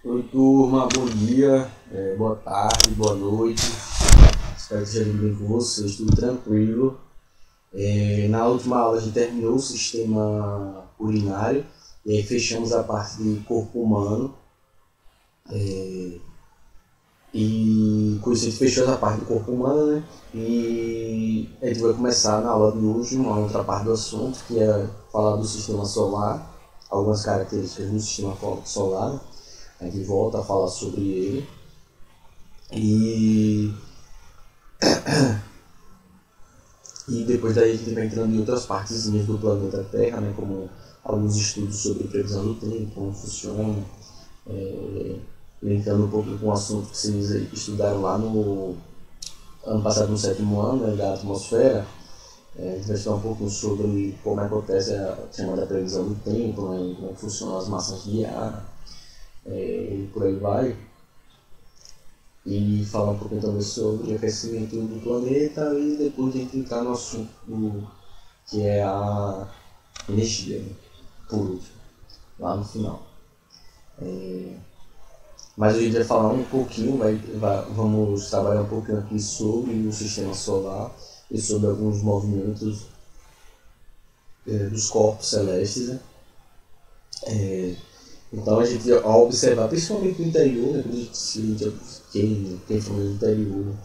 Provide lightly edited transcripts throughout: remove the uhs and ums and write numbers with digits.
Oi turma, bom dia, boa tarde, boa noite. Espero que esteja tudo bem com vocês, tudo tranquilo. Na última aula a gente terminou o sistema urinário e aí fechamos a parte de corpo humano. E com isso a gente fechou essa parte do corpo humano, né? E a gente vai começar na aula de hoje uma outra parte do assunto, que é falar do sistema solar, algumas características do sistema solar. A gente volta a falar sobre ele. E depois daí a gente vai entrando em outras partezinhas do planeta Terra, né, como alguns estudos sobre previsão do tempo, como funciona, linkando um pouco com o assunto que vocês estudaram lá no ano passado, no 7º ano, né, da atmosfera. A gente vai estudar um pouco sobre como acontece a chamada previsão do tempo, né, como funcionam as massas de ar, e por aí vai. E falar um pouquinho também sobre o aquecimento do planeta e depois a gente entrar no assunto que é a energia, né? Por último, lá no final. Mas a gente vai falar um pouquinho, vamos trabalhar um pouquinho aqui sobre o sistema solar e sobre alguns movimentos dos corpos celestes, né? Então a gente, ao observar, principalmente no interior, né, quem for no interior,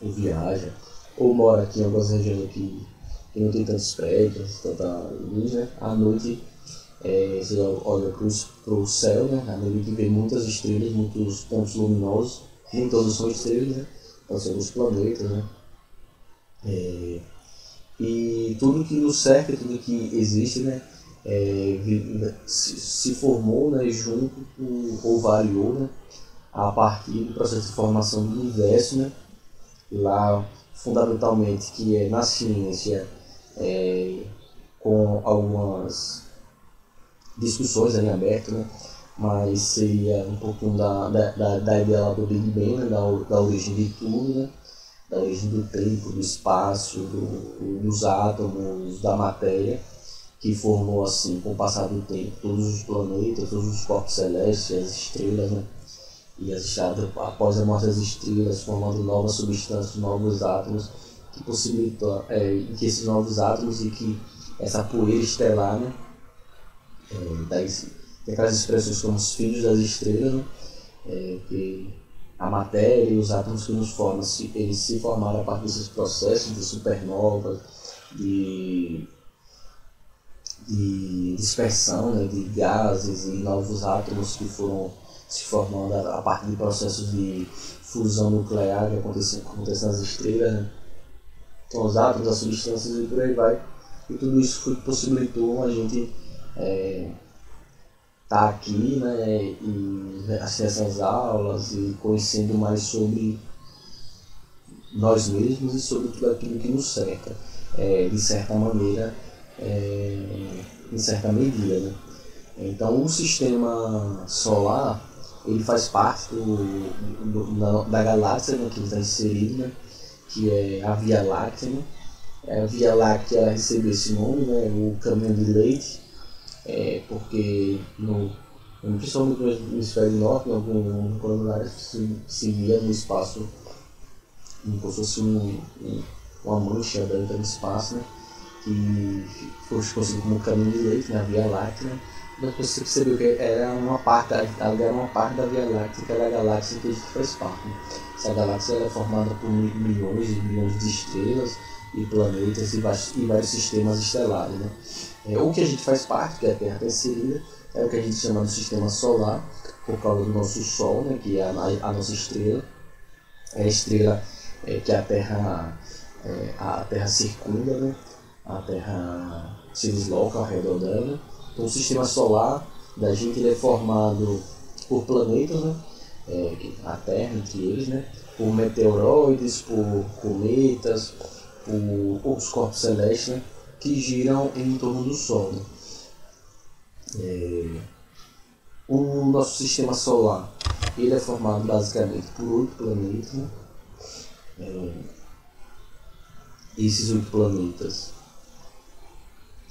ou viaja, ou mora aqui em algumas regiões que não tem tantos prédios, tanta luz, né? À noite você olha para o céu, né? À noite vê muitas estrelas, muitos pontos luminosos, nem todos são estrelas, né? Então são os planetas, né? E tudo que nos cerca, tudo que existe, né? Se formou, né, junto ou variou, né, a partir do processo de formação do universo, né, lá fundamentalmente que é na ciência, com algumas discussões em aberto, né, mas seria um pouquinho da ideia lá do Big Bang, né, da origem de tudo, né, da origem do tempo, do espaço, dos átomos, da matéria, que formou assim, com o passar do tempo, todos os planetas, todos os corpos celestes, as estrelas, né? E as estrelas, após a morte das estrelas, formando novas substâncias, novos átomos, que possibilitam que esses novos átomos e que essa poeira estelar, né? Tem aquelas expressões como os filhos das estrelas, né? Que a matéria e os átomos que nos formam, eles se formaram a partir desses processos de supernovas, de dispersão, né, de gases e novos átomos que foram se formando a partir de processos de fusão nuclear que acontecem nas estrelas, né? Então os átomos, as substâncias e por aí vai. E tudo isso foi que possibilitou a gente estar aqui, né, e assistir essas aulas e conhecendo mais sobre nós mesmos e sobre tudo aquilo que nos cerca, de certa maneira, em certa medida, né? Então o sistema solar ele faz parte da galáxia, né, que ele está inserido, né, que é a Via Láctea, né? A Via Láctea recebeu esse nome, né, o caminho de leite, porque principalmente no hemisfério norte, em alguns lugares se via no espaço como se fosse uma mancha dentro do espaço, né? Que foi conhecido como caminho de leite, né? A Via Láctea, né? Depois você percebeu que era uma parte da Via Láctea, que era a galáxia que a gente faz parte, né? Essa galáxia é formada por milhões e milhões de estrelas e planetas e vários sistemas estelares, né? O que a gente faz parte, que é a Terra está inserida, é o que a gente chama de sistema solar, por causa do nosso Sol, né? Que é a nossa estrela. É a estrela que a Terra circunda, né? A Terra se desloca ao redor dela. Então o sistema solar da gente ele é formado por planetas, né? A Terra entre eles, né? Por meteoroides, por cometas, por outros corpos celestes, né? Que giram em torno do Sol, né? O nosso sistema solar ele é formado basicamente por 8 planetas, né? Esses 8 planetas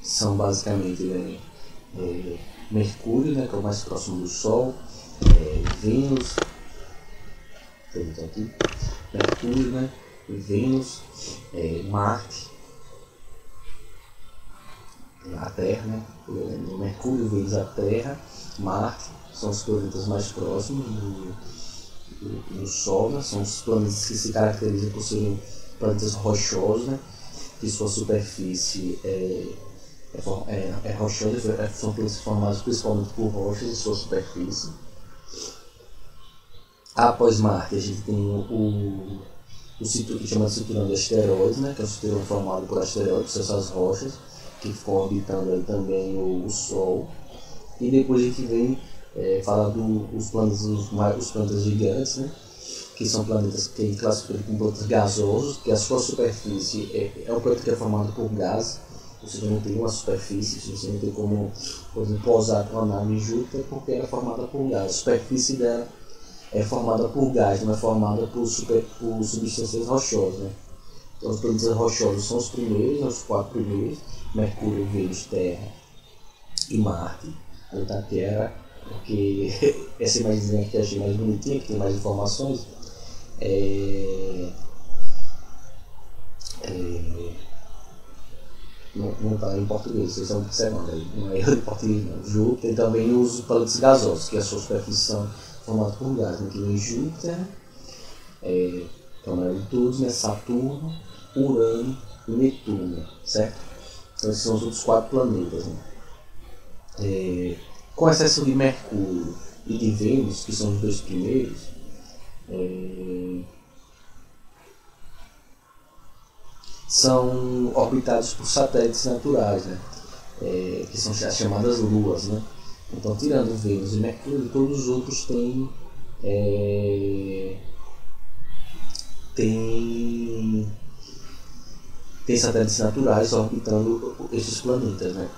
são basicamente Mercúrio, né, que é o mais próximo do Sol, Vênus, aqui, Mercúrio, né? Vênus, Marte, a Terra, né? Mercúrio, Vênus, a Terra, Marte são os planetas mais próximos do Sol, né? São os planetas que se caracterizam por serem planetas rochosos, né? Que sua superfície é rochosa, são planetas formados principalmente por rochas em sua superfície. Após Marte, a gente tem o que chama de cinturão de asteroides, né? Que é um cinturão formado por asteroides, essas rochas que ficam orbitando aí também o Sol. E depois a gente vem falar dos planetas gigantes, né? Que são planetas que a gente classifica como planetas gasosos, que a sua superfície é um planeta que é formado por gás, você não tem uma superfície, você não tem como, por exemplo, pousar com a nave em Júpiter porque ela é formada por gás. A superfície dela é formada por gás, não é formada por substâncias rochosas, né? Então os planetas rochosos são os primeiros, os 4 primeiros, Mercúrio, Vênus, Terra e Marte. A Terra, porque essa imagenzinha que eu achei mais bonitinha, que tem mais informações, não está em português, vocês estão observando aí, não é erro de português não. Júpiter também os planetas gasosos, que a sua superfície são formados por gás, né? Que vem Júpiter, então de todos, né? Saturno, Urano e Netuno, certo? Então esses são os outros 4 planetas, né? Com exceção de Mercúrio e de Vênus, que são os 2 primeiros, são orbitados por satélites naturais, né? Que são as chamadas luas, né? Então, tirando Vênus e Mercúrio, todos os outros têm satélites naturais orbitando esses planetas, né?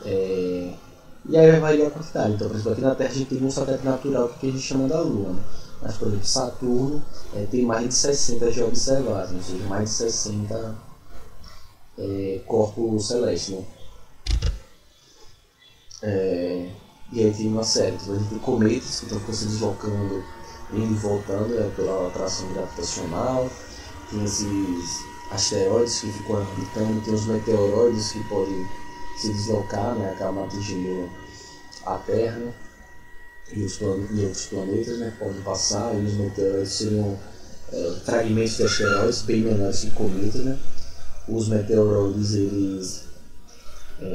E aí vai variar a quantidade. Então, por exemplo, aqui na Terra a gente tem um satélite natural que a gente chama da Lua, né? Mas, por exemplo, Saturno tem mais de 60 já observados, ou seja, mais de 60 corpos celestes, né? E aí tem uma série, então a gente tem cometas que estão se deslocando, indo e voltando pela atração gravitacional, tem esses asteroides que ficam orbitando, tem os meteoroides que podem se deslocar, né, acabam atingindo a Terra, né, e outros planetas, né, podem passar, e os meteoroides seriam fragmentos de asteroides bem menores que cometas, né. Os meteoroides, eles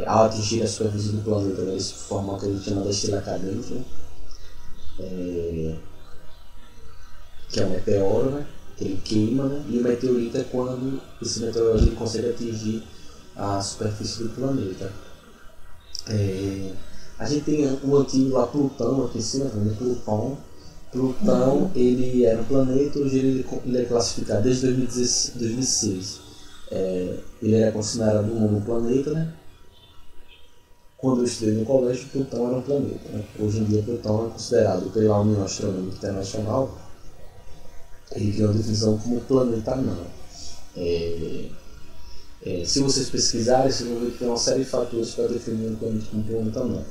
ao atingir a superfície do planeta, né, eles formam o que a gente chama de estrela cadente, né? Que é um meteoro, né? Que ele queima, né? E o meteorito é quando esse meteoro ele consegue atingir a superfície do planeta. A gente tem o antigo lá Plutão aqui em cima, né? Plutão ele era um planeta, hoje ele é classificado desde 2006. Ele era considerado um novo planeta, né? Quando eu estudei no colégio, Plutão era um planeta, né? Hoje em dia, Plutão é considerado pela União Astronômica Internacional, ele tem uma definição como planeta não. Se vocês pesquisarem, vocês vão ver que tem uma série de fatores para definir um planeta como planeta não.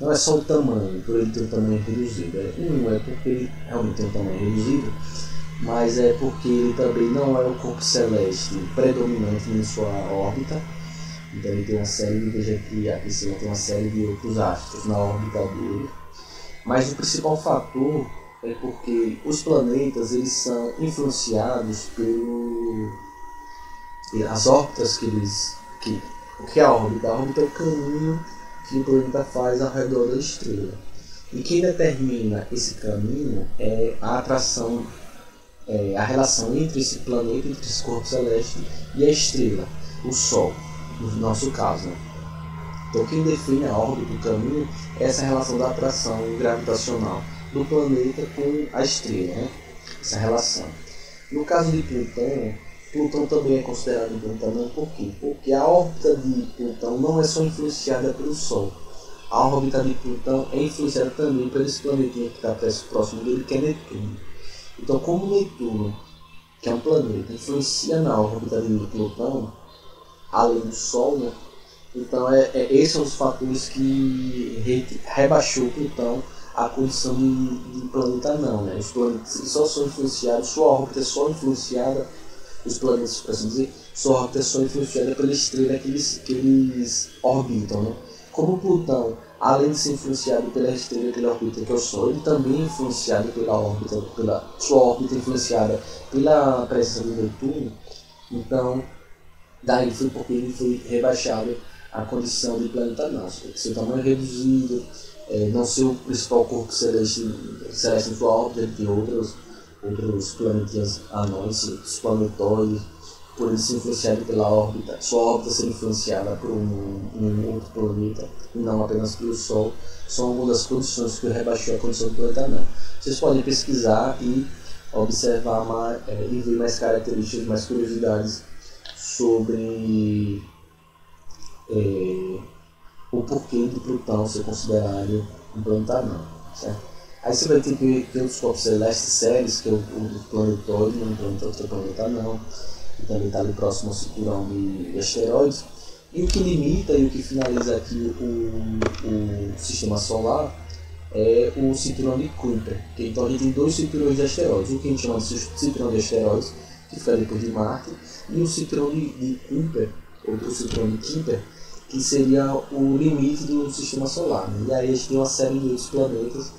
Não é só o tamanho, por ele ter um tamanho reduzido. Um é porque ele realmente tem um tamanho reduzido, mas é porque ele também não é o corpo celeste predominante em sua órbita. Então ele tem uma série, veja que aqui em cima tem uma série de outros astros na órbita dele. Mas o principal fator é porque os planetas eles são influenciados pelas órbitas o que é a órbita? A órbita é o caminho que o planeta faz ao redor da estrela. E quem determina esse caminho é a atração, a relação entre esse planeta, entre esse corpo celeste e a estrela, o Sol. No nosso caso, né? Então quem define a órbita do caminho é essa relação da atração gravitacional do planeta com a estrela, né? Essa relação. No caso de Plutão também é considerado um planeta não, por quê? Porque a órbita de Plutão não é só influenciada pelo Sol. A órbita de Plutão é influenciada também por esse planetinha que está próximo dele, que é Netuno. Então, como Netuno, que é um planeta, influencia na órbita de Plutão, além do Sol, né? Então esses são os fatores que rebaixou Plutão a condição de planeta não, né? Os planetas só são influenciados, sua órbita é só influenciada, os planetas, por assim dizer, sua órbita é só influenciada pela estrela que eles orbitam, né? Como Plutão, além de ser influenciado pela estrela que ele orbita, que é o Sol, ele também é influenciado pela órbita, sua órbita influenciada pela presença do Netuno. Então, daí foi porque ele foi rebaixado à condição de planeta não, seu tamanho reduzido, não ser o principal corpo celeste em sua órbita, ele tem outros planetinhas anões, os planetóides, por ele ser influenciado pela órbita, sua órbita ser influenciada por um outro planeta, e não apenas pelo Sol, são algumas das condições que rebaixou a condição do planeta não. Vocês podem pesquisar e observar e ver mais características, mais curiosidades sobre o porquê de Plutão ser considerado um planeta anão, certo? Aí você vai ter que ter os corpos celestes Ceres, que é o planetóide, um planeta anão, que também está ali próximo ao cinturão de asteroides. E o que limita e o que finaliza aqui o sistema solar é o cinturão de Kuiper. Então a gente tem dois cinturões de asteroides, o que a gente chama de cinturão de asteroides, que fica depois de Marte, e o cinturão de Kuiper, ou o cinturão de Kuiper, que seria o limite do sistema solar, né? E aí a gente tem uma série de outros planetas,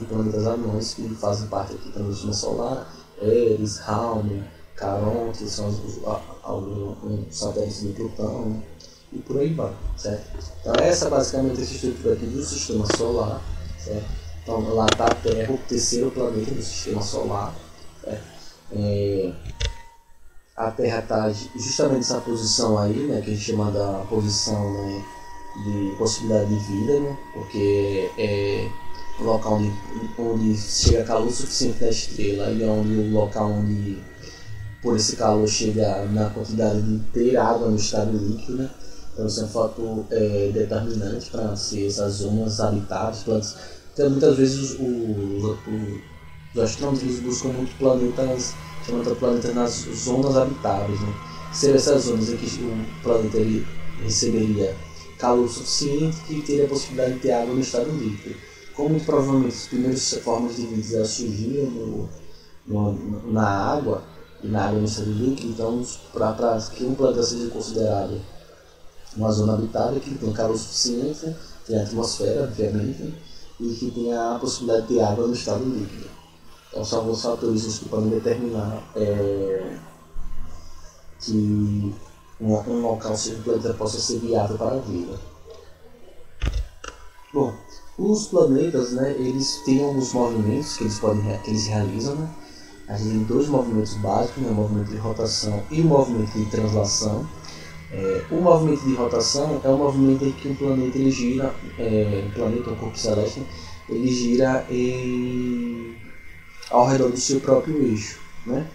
planetas anões que fazem parte aqui do sistema solar, Eris, Haumea, Caron, que são alguns satélites de Plutão, né? E por aí vai, certo? Então essa basicamente é a estrutura aqui do sistema solar, certo? Então lá está a Terra, o terceiro planeta do sistema solar, certo? A Terra está justamente nessa posição aí, né, que a gente chama da posição, né, de possibilidade de vida, né, porque é o local onde chega calor suficiente da estrela e o local onde por esse calor chega na quantidade de ter água no estado líquido, né. Então isso é um fator determinante para ser essas zonas habitáveis. Então muitas vezes os astrônomos buscam muito planetas nas zonas habitáveis, né? Seriam essas zonas em que o planeta ele receberia calor suficiente que teria a possibilidade de ter água no estado líquido. Como muito provavelmente as primeiras formas de vida surgiram na água e na água no estado líquido, então para que um planeta seja considerado uma zona habitável que tenha calor suficiente, né? Tem atmosfera, obviamente, né? E que tenha a possibilidade de ter água no estado líquido. Então são alguns fatores que podem determinar que um local, um planeta possa ser viável para a vida. Bom, os planetas, né, eles têm alguns movimentos que eles realizam, né? A gente tem dois movimentos básicos, né, o movimento de rotação e o movimento de translação. O movimento de rotação é o movimento em que um planeta ele gira, um planeta, um corpo celeste, ele gira ao redor do seu próprio eixo, né?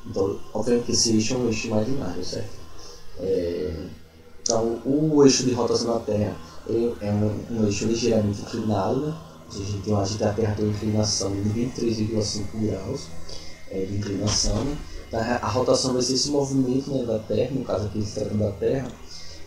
Então, obviamente que esse eixo é um eixo imaginário, certo? Então, o eixo de rotação da Terra é um eixo ligeiramente inclinado, né? Ou seja, a Terra tem uma inclinação de 23,5 graus de inclinação, né? Então, a rotação vai ser esse movimento, né, da Terra, no caso aqui se tratando da Terra,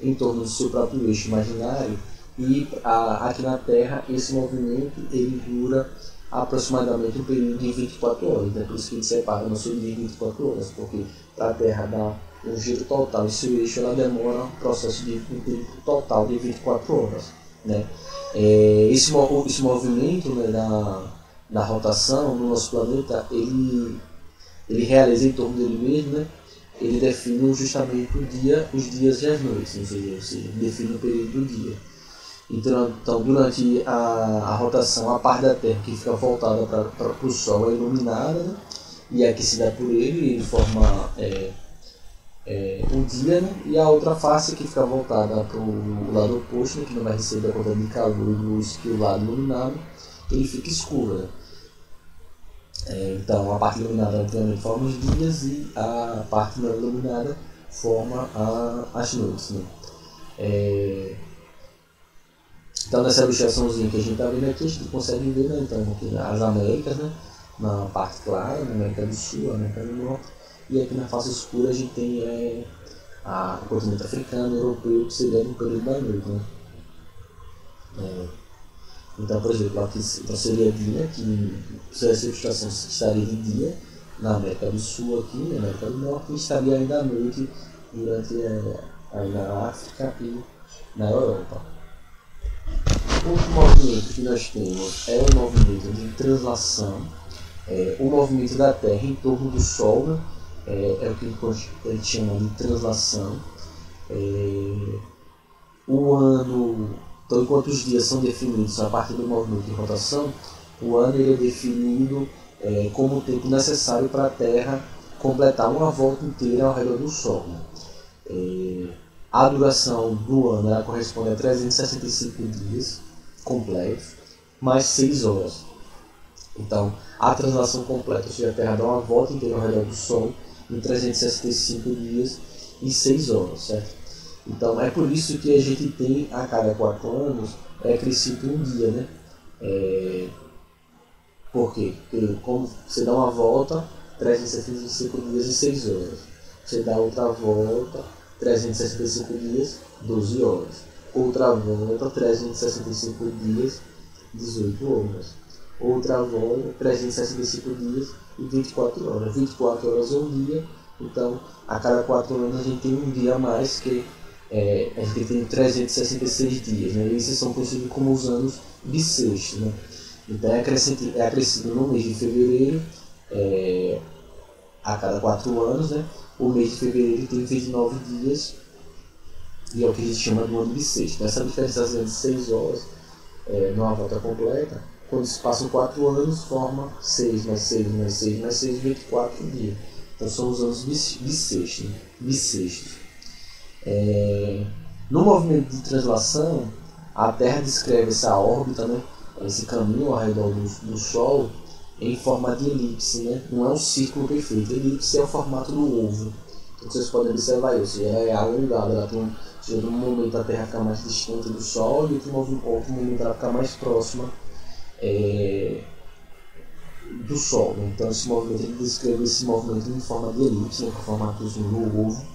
em torno do seu próprio eixo imaginário. E aqui na Terra, esse movimento ele dura aproximadamente um período de 24 horas. Né? Por isso que a gente separa o nosso dia em 24 horas, porque para a Terra dar um giro total e seu eixo ela demora um processo de um período total de 24 horas. Né? Esse movimento, né, da rotação no nosso planeta, ele realiza em torno dele mesmo, né? Ele define justamente os dias e as noites, ou seja, define o período do dia. Então durante a rotação, a parte da Terra que fica voltada para o Sol é iluminada, né? E é aquecida por ele forma o dia, né? E a outra face que fica voltada para o lado oposto, né? Que não vai receber a quantidade de calor e luz que o lado iluminado, ele fica escuro. Né? Então a parte iluminada obviamente forma os dias e a parte não iluminada forma as noites. Né? Então nessa ilustraçãozinha que a gente está vendo aqui, a gente consegue ver, né? Então, aqui as Américas, né? Na parte clara, na América do Sul, América do Norte, e aqui na face escura a gente tem o continente africano, europeu, que seria no período da noite. Né? Então, por exemplo, aqui então seria dia, que se a estação estaria de dia na América do Sul, aqui na América do Norte, e estaria ainda à noite durante aí na África e na Europa. Outro movimento que nós temos é o movimento de translação, o movimento da Terra em torno do Sol, né? É o que a gente chama de translação. O ano, então, enquanto os dias são definidos a partir do movimento de rotação, o ano ele é definido como o tempo necessário para a Terra completar uma volta inteira ao redor do Sol. A duração do ano ela corresponde a 365 dias completos, mais 6 horas. Então, a translação completa, ou seja, a Terra dá uma volta inteira ao redor do Sol em 365 dias e 6 horas, certo? Então, é por isso que a gente tem, a cada 4 anos, acrescido um dia, né? Por quê? Porque como você dá uma volta, 365 dias e 6 horas. Você dá outra volta, 365 dias, 12 horas. Outra volta, 365 dias, 18 horas. Outra volta, 365 dias e 24 horas. 24 horas é um dia, então a cada 4 anos a gente tem um dia a mais, que a gente tem 366 dias, né? Esses são conhecidos como os anos bissextos, né? Então é acrescido no mês de fevereiro, a cada 4 anos, né? O mês de fevereiro tem 29 dias, e é o que a gente chama de ano bissexto. Então, essa diferença de 6 horas numa volta completa, quando se passam 4 anos, forma 6 mais 6 mais 6 mais 6, 24 dias. Então são os anos bissextos. No movimento de translação, a Terra descreve essa órbita, né, esse caminho ao redor do Sol, em forma de elipse, né? Não é um círculo perfeito. Elipse é o formato do ovo. Então vocês podem observar isso. Ela é alongada, ela tem um momento a Terra fica mais distante do Sol e outro momento ela fica mais próxima do Sol. Né? Então esse movimento, ele descreve esse movimento em forma de elipse, né, com o formatozinho do ovo,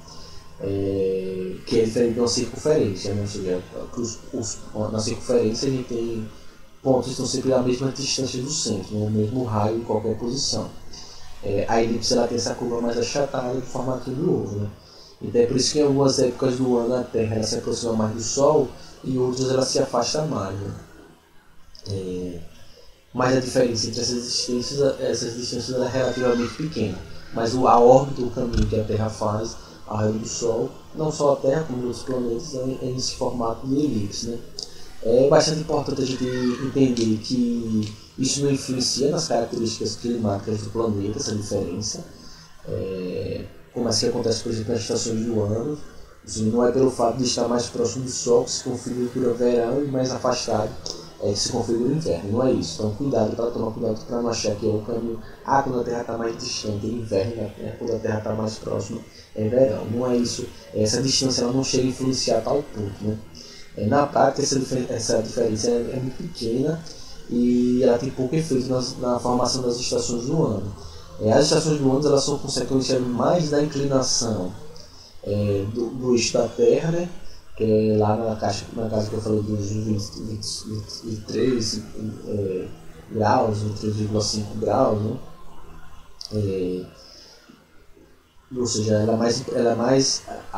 que é diferente de uma circunferência, né? Ou seja, na circunferência a gente tem pontos que estão sempre à mesma distância do centro, no mesmo raio em qualquer posição. A elipse ela tem essa curva mais achatada do formatinho do ovo, né? Então é por isso que em algumas épocas do ano a Terra ela se aproxima mais do Sol e em outras ela se afasta mais, né? Mas a diferença entre essas distâncias é relativamente pequena. Mas a órbita, o caminho que a Terra faz ao redor do Sol, não só a Terra como os planetas, é nesse formato de elipse, né? É bastante importante a gente entender que isso não influencia nas características climáticas do planeta, essa diferença. Como assim acontece, por exemplo, nas estações do ano. Não é pelo fato de estar mais próximo do Sol que se configura o verão e mais afastado que se configura o inverno. Não é isso. Então tomar cuidado para não achar que é o caminho. Quando a Terra está mais distante é inverno, né? Quando a Terra está mais próxima é verão. Não é isso. Essa distância ela não chega a influenciar a tal ponto, né? Na prática, essa diferença é muito pequena e ela tem pouco efeito na formação das estações do ano. As estações do ano elas são consequência mais da inclinação do eixo da Terra, né? Que é lá na casa que eu falei dos 23 graus, 23,5 graus, né? Ou seja, a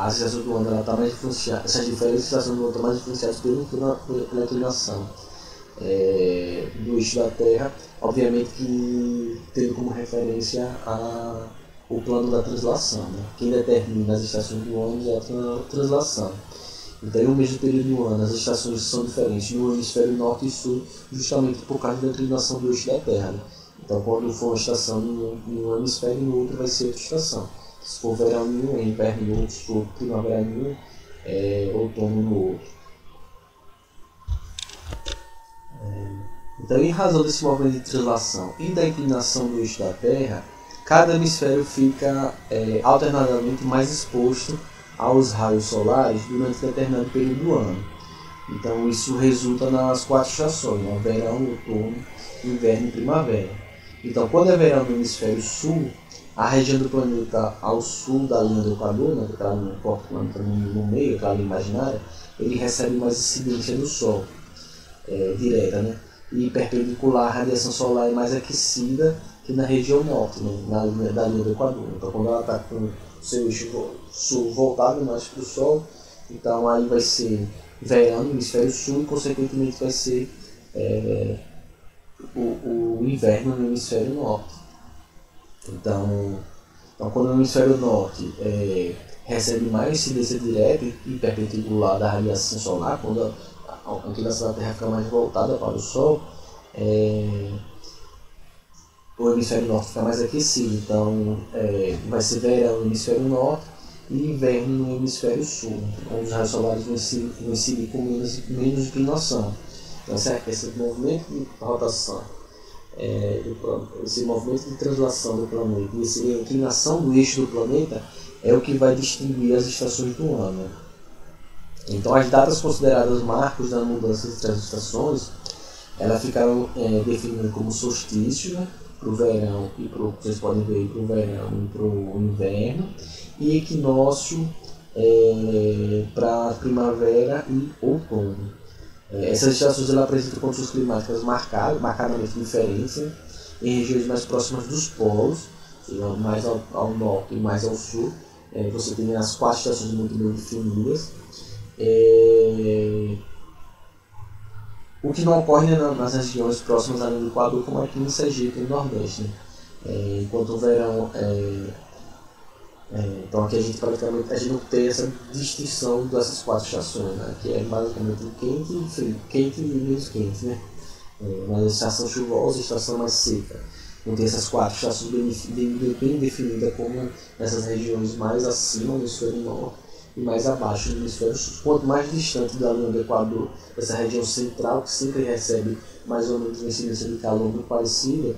estação do ano está mais influenciada, essas diferentes estações do ano estão mais influenciadas pela inclinação do eixo da Terra, obviamente que tendo como referência o plano da translação, né? Quem determina as estações do ano é a translação. Então, no mesmo período do ano, as estações são diferentes no hemisfério norte e sul, justamente por causa da inclinação do eixo da Terra, né? Então, quando for uma estação em um hemisfério, no outro vai ser outra estação. Se for verão em um, é inverno no outro. Se for primavera em um, é outono no outro. Então, em razão desse movimento de translação e da inclinação do eixo da Terra, cada hemisfério fica alternadamente mais exposto aos raios solares durante determinado período do ano. Então, isso resulta nas 4 estações, né? Verão, outono, inverno e primavera. Então, quando é verão no hemisfério sul, a região do planeta ao sul da linha do Equador, né, que está no meio, aquela linha imaginária, ele recebe mais incidência do Sol. direta, né? E perpendicular, a radiação solar é mais aquecida que na região norte, né? Na linha da linha do Equador. Então, quando ela está com o seu eixo sul voltado mais para o Sol, então aí vai ser verão no hemisfério sul e, consequentemente, vai ser o inverno no hemisfério norte. Então quando o hemisfério norte recebe mais incidência direta e perpendicular da radiação solar, quando a inclinação da Terra fica mais voltada para o Sol, o hemisfério norte fica mais aquecido. Então vai ser verão no hemisfério norte e inverno no hemisfério sul, onde os raios solares vão incidir com menos inclinação. Então esse movimento de rotação, esse movimento de translação do planeta e essa inclinação do eixo do planeta é o que vai distinguir as estações do ano. Então as datas consideradas marcos da mudança entre as estações, elas ficaram definidas como solstício, né, para o verão e vocês podem ver para o verão e para o inverno, e equinócio para primavera e outono. Essas estações apresentam condições climáticas marcadamente diferentes, né, em regiões mais próximas dos polos, mais ao norte e mais ao sul. Você tem as 4 estações muito bem definidas. O que não ocorre, né, nas regiões próximas à linha do Equador, como aqui no Sergipe e no Nordeste, né? Enquanto o verão então aqui a gente não tem essa distinção dessas 4 estações, né? Que é basicamente quente e frio, quente e menos quente, né? Mas a estação chuvosa e a estação mais seca. Não tem essas 4 estações bem definidas como nessas regiões mais acima do hemisfério norte e mais abaixo do hemisfério sul. Quanto mais distante da linha do Equador, essa região central, que sempre recebe mais ou menos uma incidência de calor muito parecida,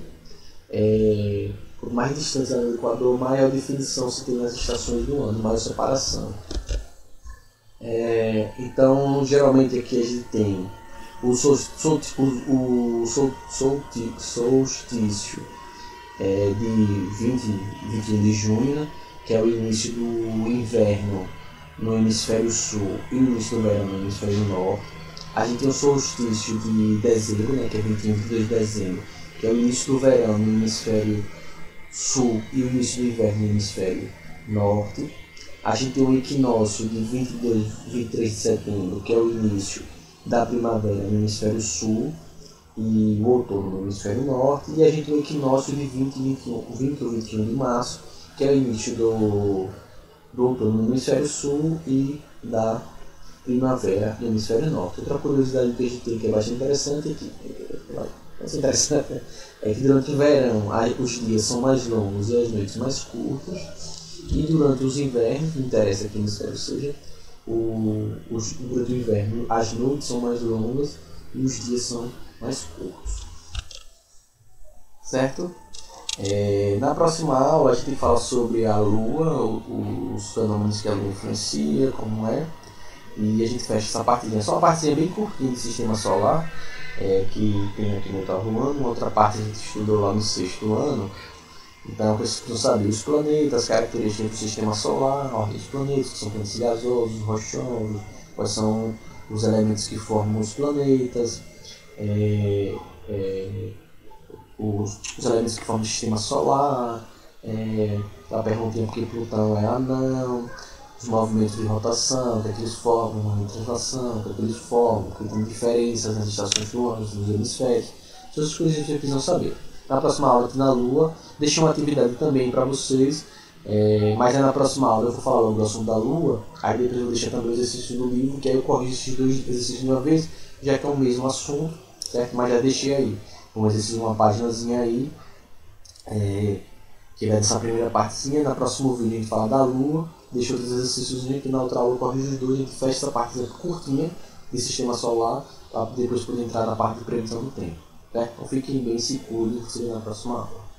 por mais distante da linha do Equador, maior definição se tem nas estações do ano, maior separação. Então, geralmente aqui a gente tem o solstício de 21 de junho, né, que é o início do inverno no hemisfério sul e o início do verão no hemisfério norte. A gente tem o solstício de dezembro, né, que é 21 e 22 de dezembro, que é o início do verão no hemisfério sul e o início do inverno no hemisfério norte. A gente tem o equinócio de 22 e 23 de setembro, que é o início da primavera no hemisfério sul e o outono no hemisfério norte. E a gente tem o equinócio de 20 e 21 de março, que é o início do outono no hemisfério sul e da primavera no hemisfério norte. Outra curiosidade que a gente tem que é bastante interessante é que durante o verão os dias são mais longos e as noites mais curtas, e durante os invernos, não interessa que o hemisfério seja, durante o inverno as noites são mais longas e os dias são mais curtos. Certo? Na próxima aula a gente fala sobre a Lua, os fenômenos que a Lua influencia, como é, e a gente fecha essa partezinha, só uma partezinha bem curtinha do sistema solar, que tem aqui no 8º ano. Outra parte a gente estudou lá no 6º ano. Então precisam saber os planetas, características do sistema solar, a ordem dos planetas, que são planetas gasosos, rochosos, quais são os elementos que formam os planetas, os elementos que formam o sistema solar, a perguntinha porque Plutão é anão, os movimentos de rotação, o que eles formam, movimento de translação, o que eles formam, que tem diferenças nas estações do ano, nos hemisférios. Essas coisas que vocês precisam saber. Na próxima aula aqui na Lua, deixei uma atividade também para vocês, mas na próxima aula eu vou falar logo do assunto da Lua, aí depois eu vou deixar também os exercícios do livro, que aí eu corrijo esses 2 exercícios de uma vez, já que é o mesmo assunto, certo? Mas já deixei aí um exercício, uma paginazinha aí, que vai dessa primeira partezinha. Na próximo vídeo a gente fala da Lua, deixa outros exercícios aqui, na outra aula eu corrijo os 2, a gente fecha essa partezinha curtinha de sistema solar, para depois poder entrar na parte de previsão do tempo. Então fiquem bem seguros e se vê na próxima aula.